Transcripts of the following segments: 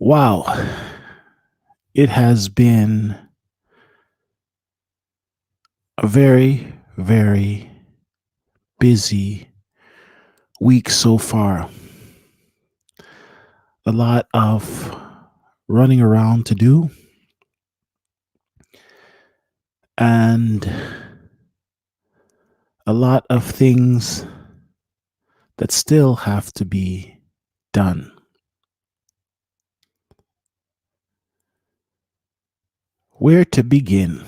Wow, it has been a very, very busy week so far. A lot of running around to do, and a lot of things that still have to be done. Where to begin?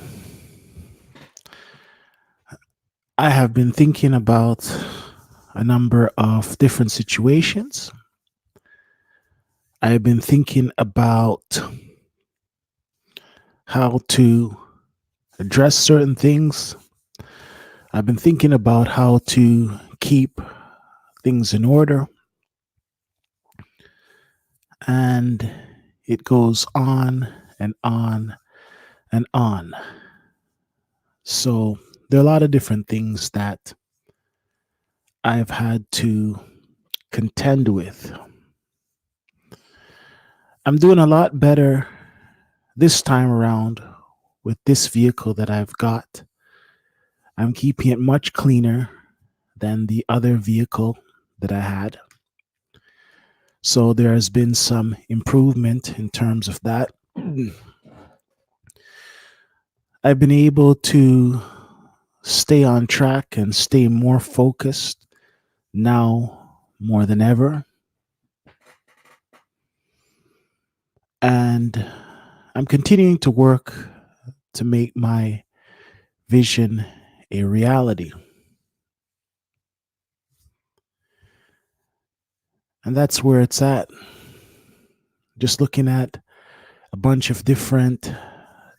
I have been thinking about a number of different situations. I've been thinking about how to address certain things. I've been thinking about how to keep things in order, and it goes on and on and on. So there are a lot of different things that I've had to contend with. I'm doing a lot better this time around with this vehicle that I've got. I'm keeping it much cleaner than the other vehicle that I had. So there has been some improvement in terms of that. I've been able to stay on track and stay more focused now more than ever. And I'm continuing to work to make my vision a reality. And that's where it's at. Just looking at a bunch of different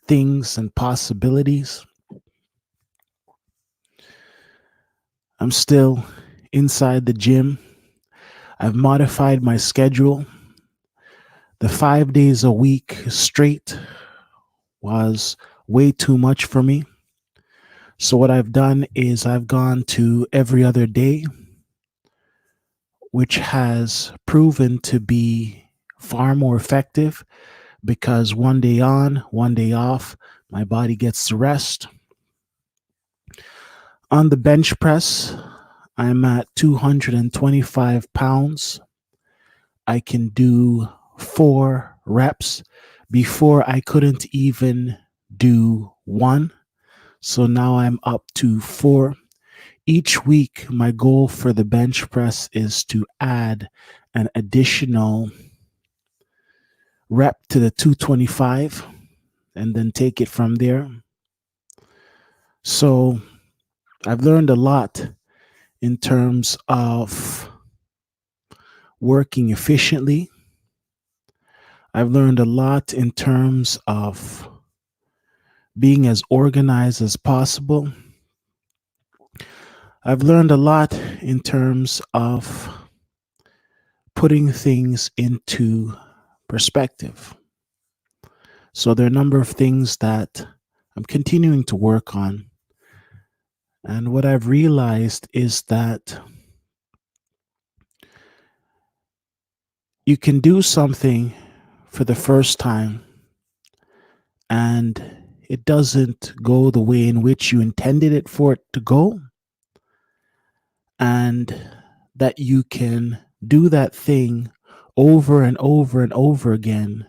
things and possibilities. I'm still inside the gym. I've modified my schedule. The 5 days a week straight was way too much for me. So, what I've done is I've gone to every other day, which has proven to be far more effective because one day on, one day off, my body gets to rest. On the bench press, I'm at 225 pounds. I can do 4 reps. Before, I couldn't even do one. So now I'm up to 4. Each week, my goal for the bench press is to add an additional rep to the 225 and then take it from there. So I've learned a lot in terms of working efficiently. I've learned a lot in terms of being as organized as possible. I've learned a lot in terms of putting things into perspective. So there are a number of things that I'm continuing to work on. And what I've realized is that you can do something for the first time and it doesn't go the way in which you intended it for it to go, and that you can do that thing over and over and over again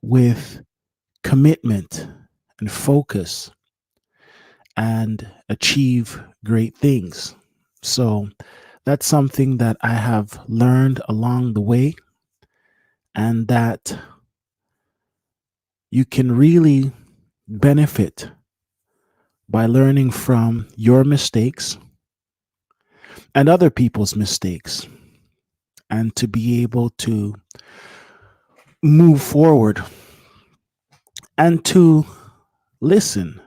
with commitment and focus and achieve great things. So that's something that I have learned along the way, and that you can really benefit by learning from your mistakes and other people's mistakes, and to be able to move forward and to listen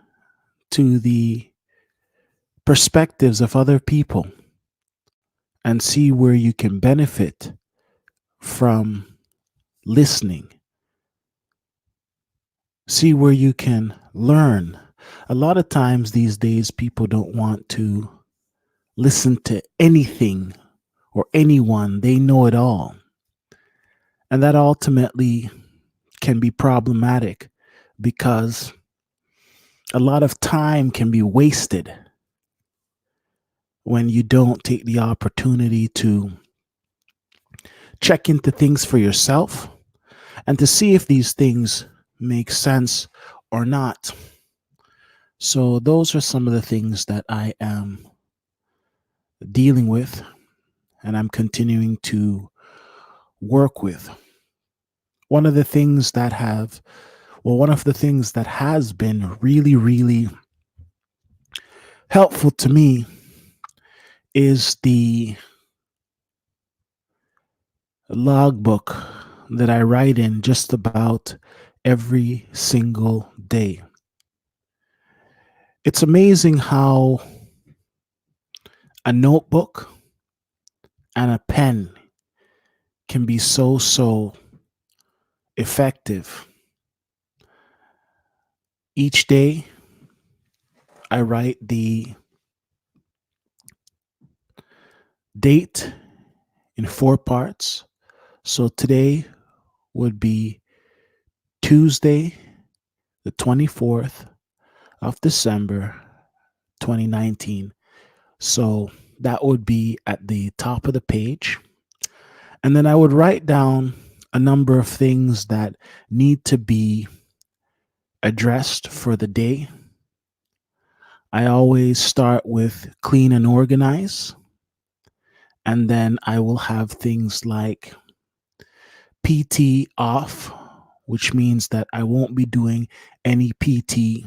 to the perspectives of other people and see where you can benefit from listening. See where you can learn. A lot of times these days, people don't want to listen to anything or anyone. They know it all. And that ultimately can be problematic because a lot of time can be wasted when you don't take the opportunity to check into things for yourself and to see if these things make sense or not. So, those are some of the things that I am dealing with and I'm continuing to work with. One of the things that have, one of the things that has been really, really helpful to me is the logbook that I write in just about every single day. It's amazing how a notebook and a pen can be so effective. Each day, I write the date in four parts. So today would be Tuesday, the 24th of December, 2019. So that would be at the top of the page. And then I would write down a number of things that need to be addressed for the day. I always start with clean and organize. And then I will have things like PT off, which means that I won't be doing any PT,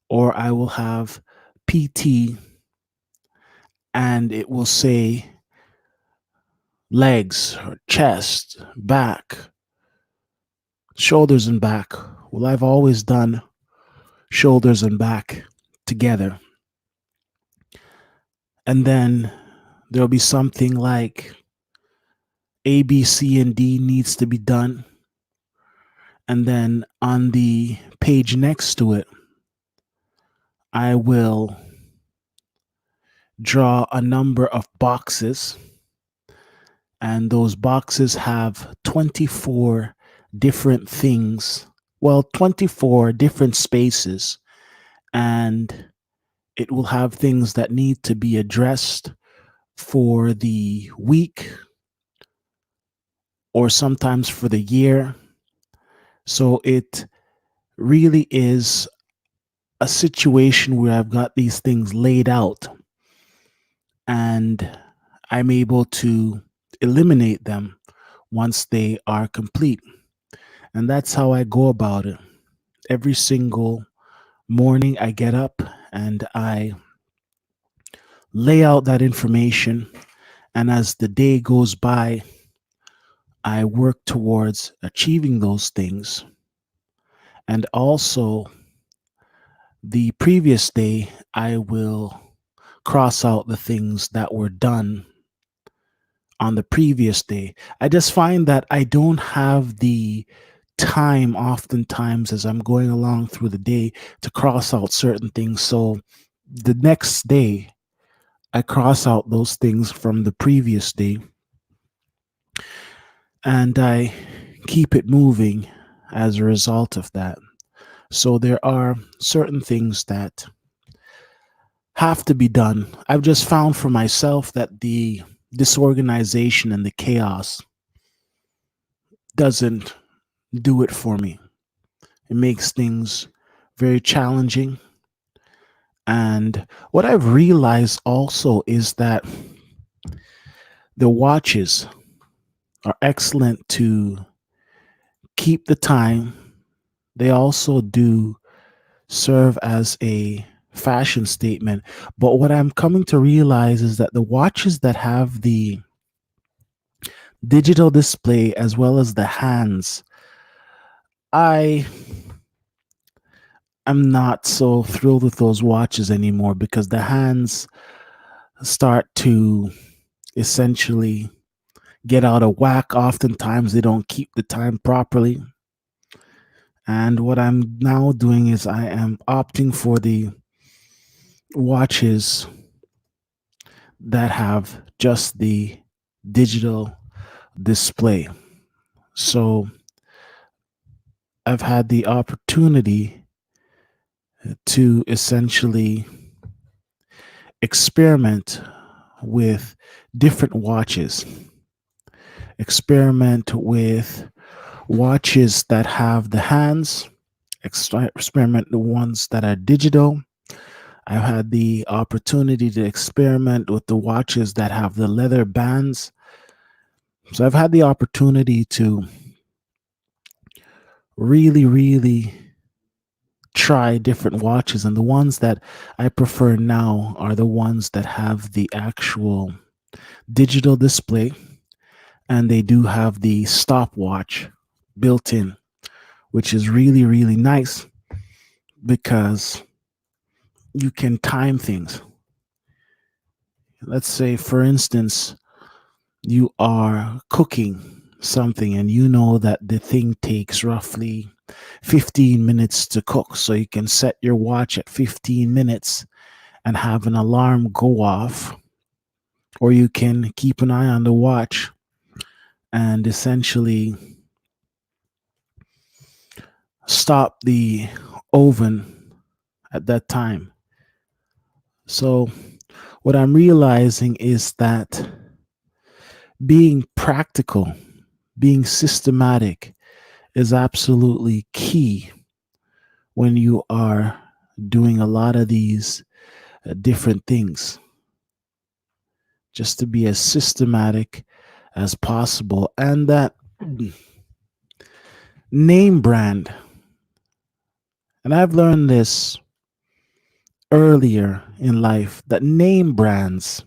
or I will have PT and it will say legs or chest, back, shoulders and back. Well, I've always done shoulders and back together. And then there'll be something like A, B, C, and D needs to be done. And then on the page next to it, I will draw a number of boxes. And those boxes have 24 different things. Well, 24 different spaces. And it will have things that need to be addressed for the week or sometimes for the year. So it really is a situation where I've got these things laid out and I'm able to eliminate them once they are complete. And that's how I go about it. Every single morning, I get up and I lay out that information. And as the day goes by, I work towards achieving those things. And also, the previous day, I will cross out the things that were done on the previous day. I just find that I don't have the time oftentimes as I'm going along through the day to cross out certain things. So the next day, I cross out those things from the previous day and I keep it moving as a result of that. So there are certain things that have to be done. I've just found for myself that the disorganization and the chaos doesn't do it for me. It makes things very challenging. And what I've realized also is that the watches are excellent to keep the time. They also do serve as a fashion statement. But what I'm coming to realize is that the watches that have the digital display as well as the hands, I am not so thrilled with those watches anymore because the hands start to essentially get out of whack. Oftentimes, they don't keep the time properly. And what I'm now doing is I am opting for the watches that have just the digital display. So I've had the opportunity to essentially experiment with different watches, experiment with watches that have the hands, experiment the ones that are digital. I've had the opportunity to experiment with the watches that have the leather bands. So I've had the opportunity to really try different watches. And the ones that I prefer now are the ones that have the actual digital display, and they do have the stopwatch built in, which is really nice because you can time things. Let's say, for instance, you are cooking something and you know that the thing takes roughly 15 minutes to cook. So you can set your watch at 15 minutes and have an alarm go off, or you can keep an eye on the watch and essentially stop the oven at that time. So what I'm realizing is that being practical, being systematic is absolutely key when you are doing a lot of these different things. Just to be as systematic as possible. And that name brand, and I've learned this earlier in life, that name brands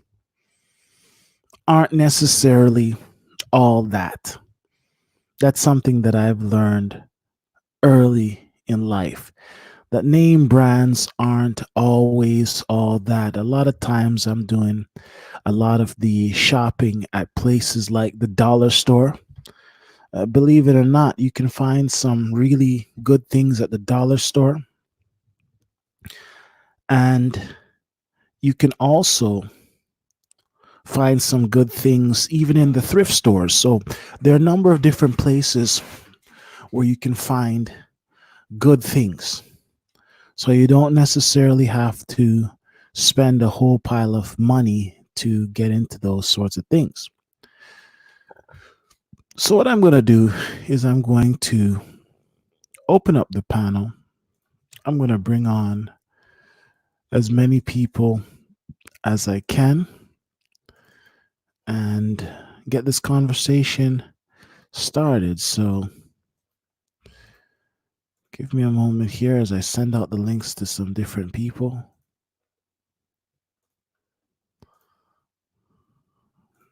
aren't necessarily all that. That's something that I've learned early in life. That name brands aren't always all that. A lot of times I'm doing a lot of the shopping at places like the dollar store. Believe it or not, you can find some really good things at the dollar store. And you can also find some good things even in the thrift stores. So there are a number of different places where you can find good things. So you don't necessarily have to spend a whole pile of money to get into those sorts of things. So what I'm going to do is I'm going to open up the panel. I'm going to bring on as many people as I can and get this conversation started. So give me a moment here as I send out the links to some different people.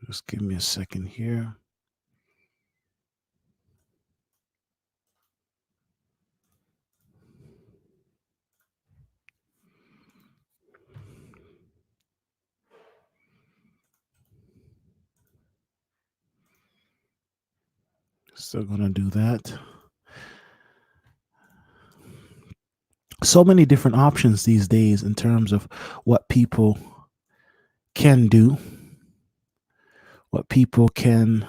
Just give me a second here. Still going to do that. So many different options these days in terms of what people can do, what people can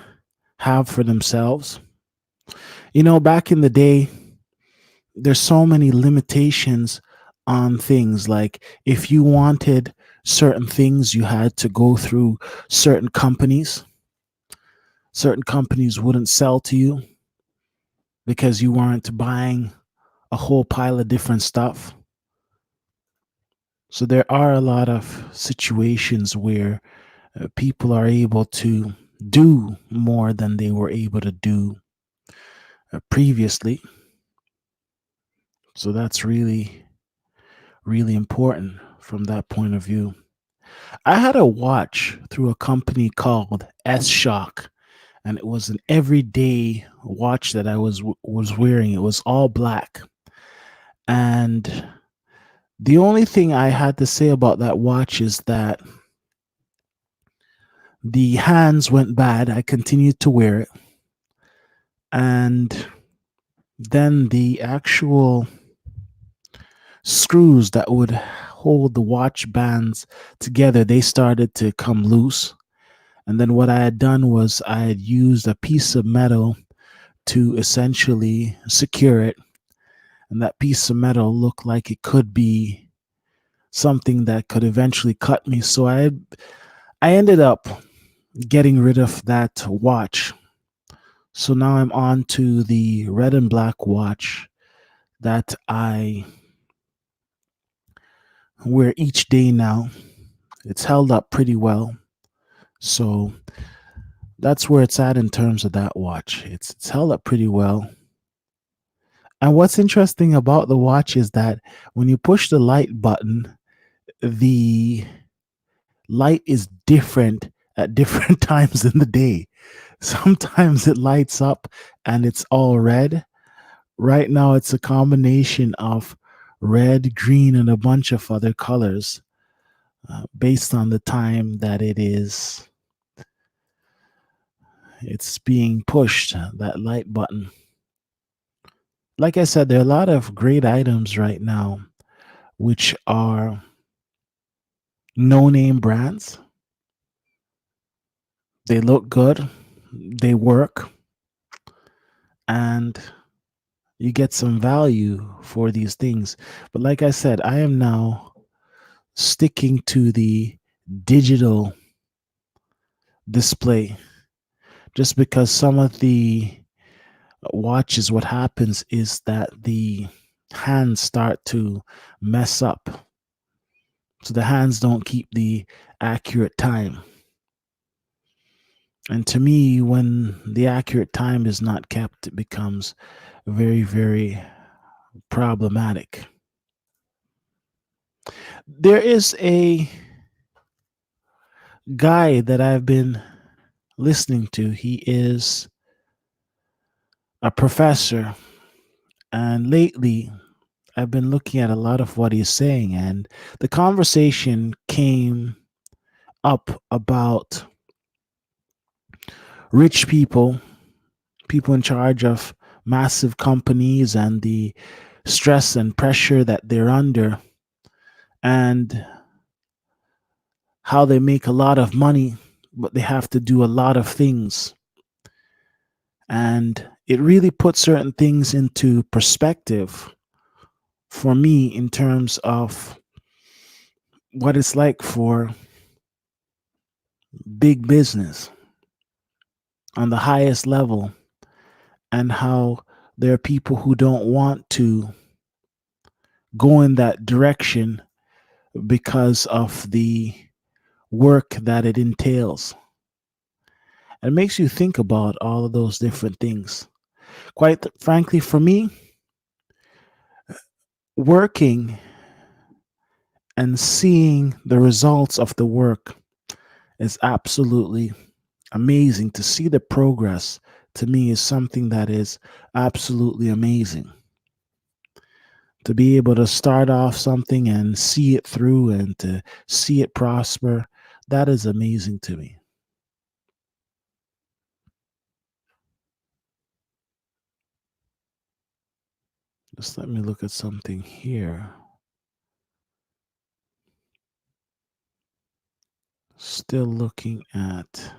have for themselves. You know, back in the day, there's so many limitations on things. Like if you wanted certain things, you had to go through certain companies. Certain companies wouldn't sell to you because you weren't buying a whole pile of different stuff. So there are a lot of situations where people are able to do more than they were able to do previously. So that's really important from that point of view. I had a watch through a company called S Shock, and it was an everyday watch that I was wearing. It was all black, and the only thing I had to say about that watch is that the hands went bad. I continued to wear it, and then the actual screws that would hold the watch bands together, they started to come loose, And then what I had done was I had used a piece of metal to essentially secure it. And that piece of metal looked like it could be something that could eventually cut me. So I ended up getting rid of that watch. So now I'm on to the red and black watch that I wear each day now. It's held up pretty well. So that's where it's at in terms of that watch. It's held up pretty well. And what's interesting about the watch is that when you push the light button, the light is different at different times in the day. Sometimes it lights up and it's all red. Right now, it's a combination of red, green, and a bunch of other colors based on the time that it's being pushed, that light button. Like I said, there are a lot of great items right now, which are no name brands. They look good, they work, and you get some value for these things. But like I said, I am now sticking to the digital display just because some of the watches, what happens is that the hands start to mess up. So the hands don't keep the accurate time. And to me, when the accurate time is not kept, it becomes very, very problematic. There is a guy that I've been listening to. He is a professor. And lately, I've been looking at a lot of what he's saying. And the conversation came up about rich people, people in charge of massive companies, and the stress and pressure that they're under, and how they make a lot of money, but they have to do a lot of things. And it really puts certain things into perspective for me in terms of what it's like for big business on the highest level, and how there are people who don't want to go in that direction because of the work that it entails. It makes you think about all of those different things. Quite frankly, for me, working and seeing the results of the work is absolutely amazing. To see the progress, to me, is something that is absolutely amazing. To be able to start off something and see it through and to see it prosper, that is amazing to me. Just let me look at something here. Still looking at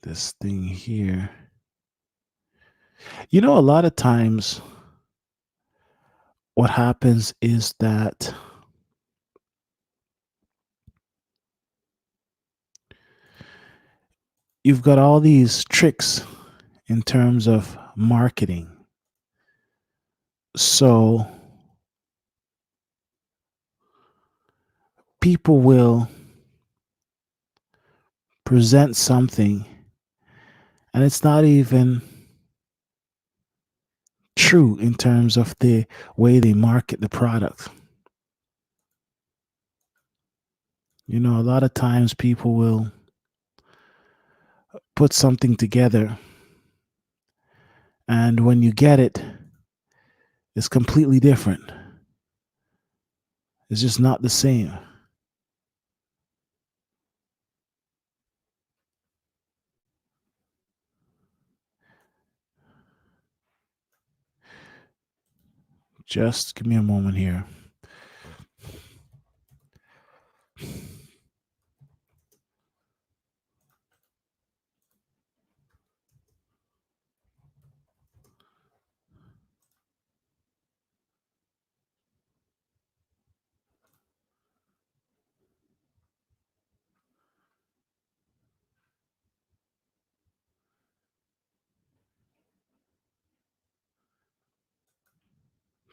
this thing here. You know, a lot of times what happens is that you've got all these tricks in terms of marketing. So people will present something and it's not even true in terms of the way they market the product. You know, a lot of times people will put something together, and when you get it, it's completely different. It's just not the same. Just give me a moment here.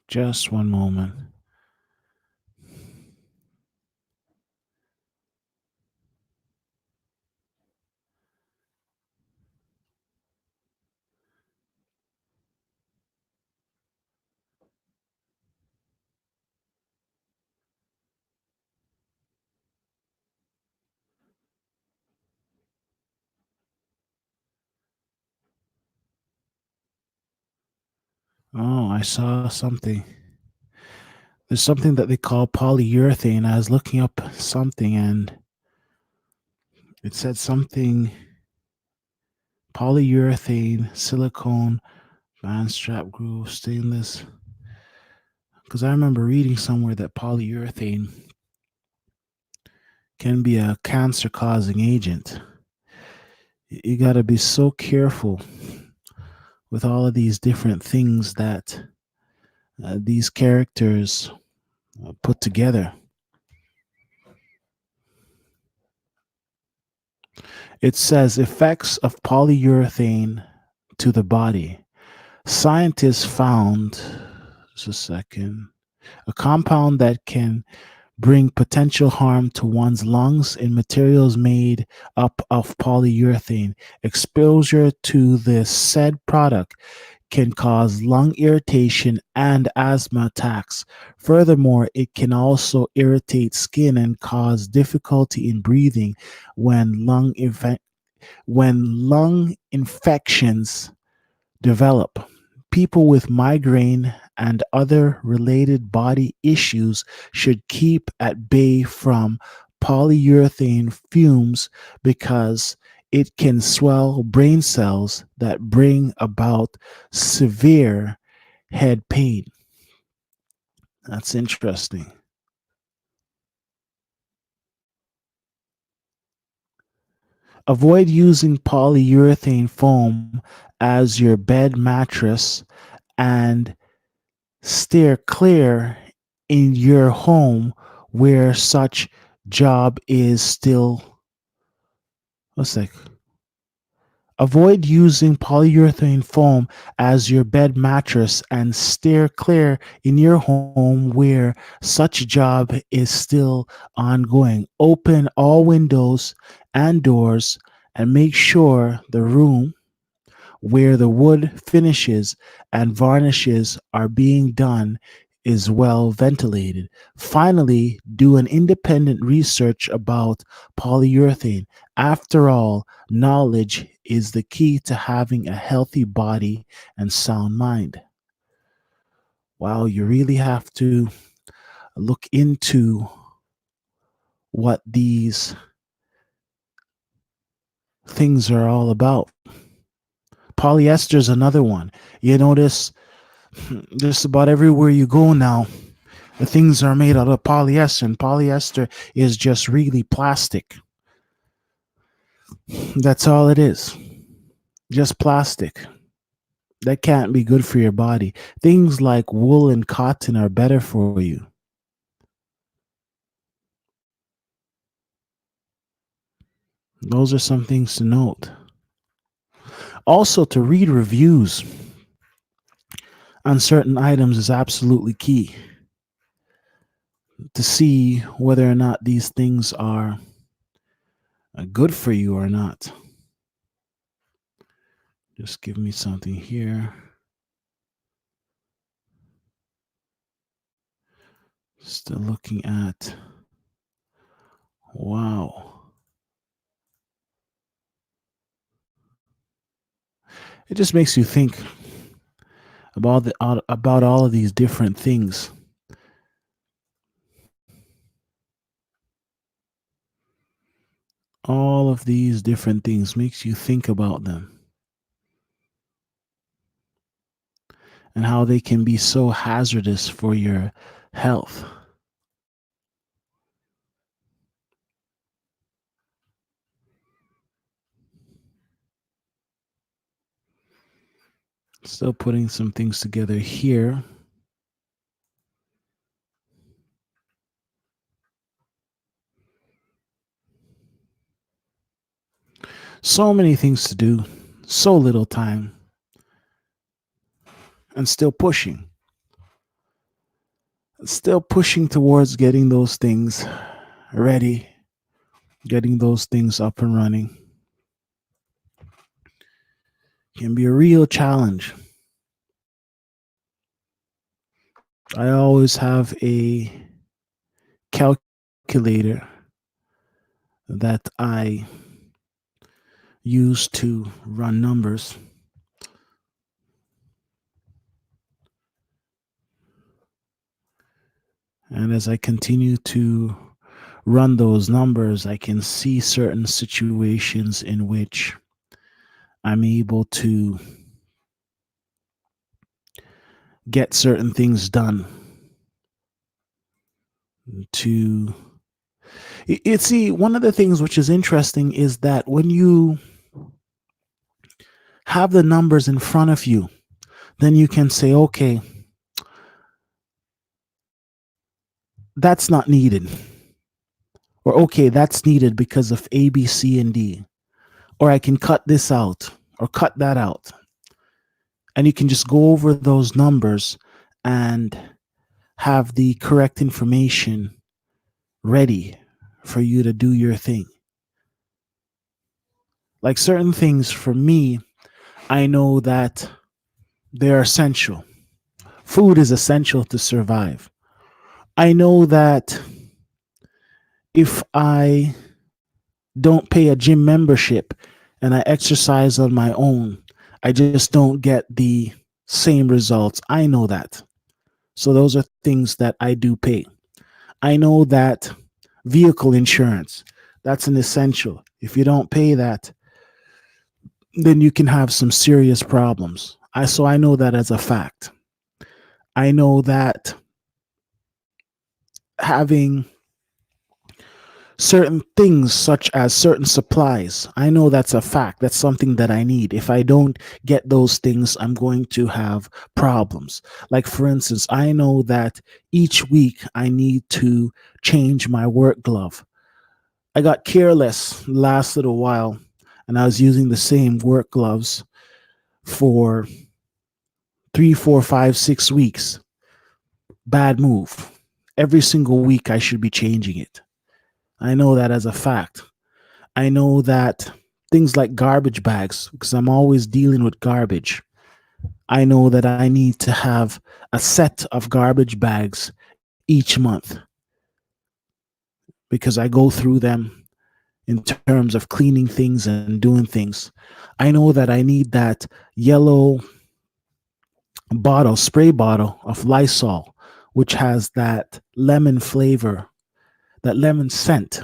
Just one moment. Oh, I saw something. There's something that they call polyurethane. I was looking up something and it said something polyurethane, silicone, band strap groove, stainless. Because I remember reading somewhere that polyurethane can be a cancer causing agent. You got to be so careful with all of these different things that these characters put together. It says effects of polyurethane to the body. Scientists found, just a second, a compound that can bring potential harm to one's lungs in materials made up of polyurethane. Exposure to the said product can cause lung irritation and asthma attacks. Furthermore, it can also irritate skin and cause difficulty in breathing when lung infections develop. People with migraine and other related body issues should keep at bay from polyurethane fumes because it can swell brain cells that bring about severe head pain. That's interesting. Avoid using polyurethane foam as your bed mattress and steer clear in your home where such job is still what's that? Avoid using polyurethane foam as your bed mattress and steer clear in your home where such job is still ongoing. Open all windows and doors and make sure the room where the wood finishes and varnishes are being done is well ventilated. Finally, do an independent research about polyurethane. After all, knowledge is the key to having a healthy body and sound mind. Wow, you really have to look into what these things are all about. Polyester is another one. You notice just about everywhere you go now, the things are made out of polyester, and polyester is just really plastic. That's all it is. Just plastic. That can't be good for your body. Things like wool and cotton are better for you. Those are some things to note. Also, to read reviews on certain items is absolutely key to see whether or not these things are good for you or not. Just give me something here. Still looking at. Wow. It just makes you think about all of these different things. All of these different things makes you think about them and how they can be so hazardous for your health. Still putting some things together here. So many things to do, so little time, and still pushing. Still pushing towards getting those things ready, getting those things up and running. Can be a real challenge. I always have a calculator that I use to run numbers. And as I continue to run those numbers, I can see certain situations in which I'm able to get certain things done. To see, one of the things which is interesting is that when you have the numbers in front of you, then you can say, okay, that's not needed. Or, okay, that's needed because of A, B, C, and D. Or I can cut this out or cut that out. And you can just go over those numbers and have the correct information ready for you to do your thing. Like certain things for me, I know that they're essential. Food is essential to survive. I know that if I don't pay a gym membership and I exercise on my own, I just don't get the same results. I know that. So those are things that I do pay. I know that vehicle insurance, that's an essential. If you don't pay that, then you can have some serious problems. I know that as a fact. I know that having certain things such as certain supplies, I know that's a fact. That's something that I need. If I don't get those things, I'm going to have problems. Like for instance, I know that each week I need to change my work glove. I got careless last little while and I was using the same work gloves for 3, 4, 5, 6 weeks. Bad move. Every single week I should be changing it. I know that as a fact. I know that things like garbage bags, because I'm always dealing with garbage. I know that I need to have a set of garbage bags each month because I go through them in terms of cleaning things and doing things. I know that I need that yellow bottle, spray bottle of Lysol, which has that lemon flavor, that lemon scent.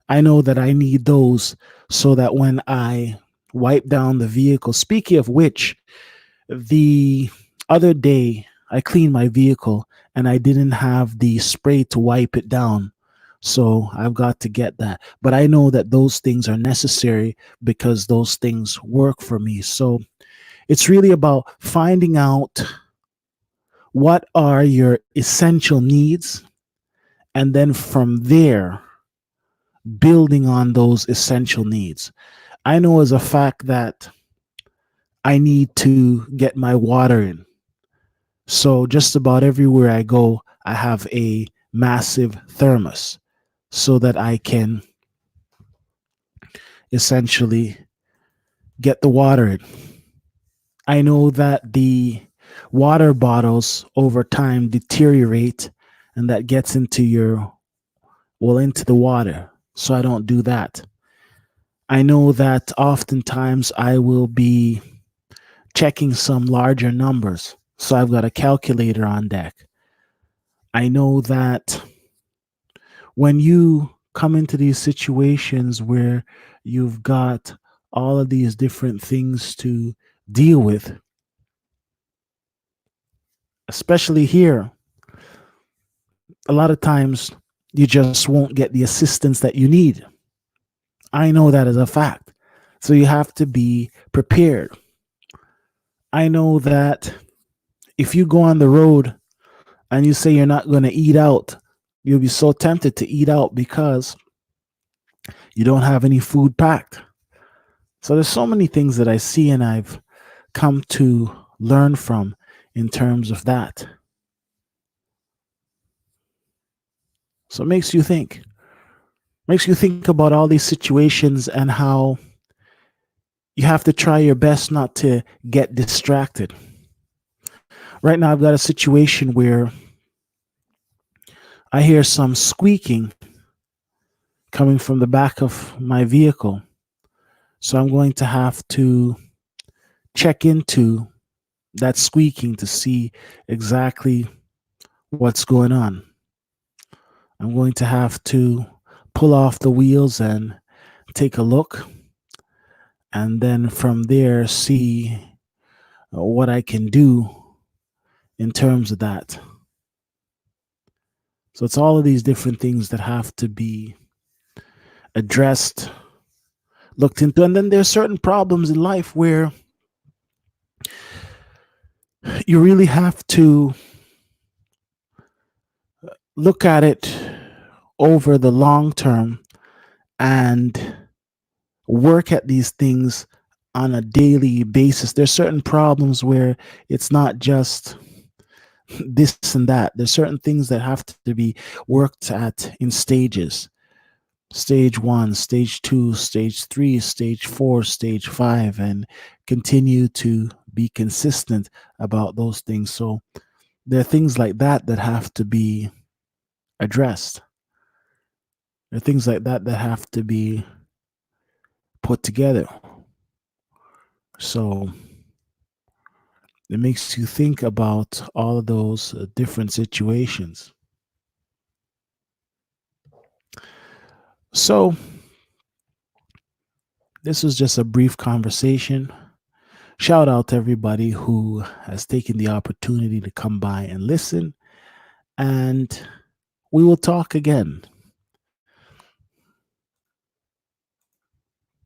I know that I need those so that when I wipe down the vehicle, speaking of which, the other day I cleaned my vehicle and I didn't have the spray to wipe it down. So I've got to get that. But I know that those things are necessary because those things work for me. So it's really about finding out what are your essential needs, and then from there, building on those essential needs. I know as a fact that I need to get my water in. So just about everywhere I go, I have a massive thermos so that I can essentially get the water in. I know that the water bottles over time deteriorate and that gets into into the water. So I don't do that. I know that oftentimes I will be checking some larger numbers. So I've got a calculator on deck. I know that when you come into these situations where you've got all of these different things to deal with, especially here, a lot of times you just won't get the assistance that you need. I know that as a fact. So you have to be prepared. I know that if you go on the road and you say you're not going to eat out, you'll be so tempted to eat out because you don't have any food packed. So there's so many things that I see and I've come to learn from in terms of that. So it makes you think about all these situations and how you have to try your best not to get distracted. Right now, I've got a situation where I hear some squeaking coming from the back of my vehicle. So I'm going to have to check into that squeaking to see exactly what's going on. I'm going to have to pull off the wheels and take a look, and then from there, see what I can do in terms of that. So it's all of these different things that have to be addressed, looked into. And then there's certain problems in life where you really have to look at it over the long term and work at these things on a daily basis. There's certain problems where it's not just this and that. There's certain things that have to be worked at in stages. Stage one, stage two, stage three, stage four, stage five, and continue to be consistent about those things. So there are things like that that have to be addressed. There are things like that that have to be put together. So it makes you think about all of those different situations. So this was just a brief conversation. Shout out to everybody who has taken the opportunity to come by and listen. And we will talk again.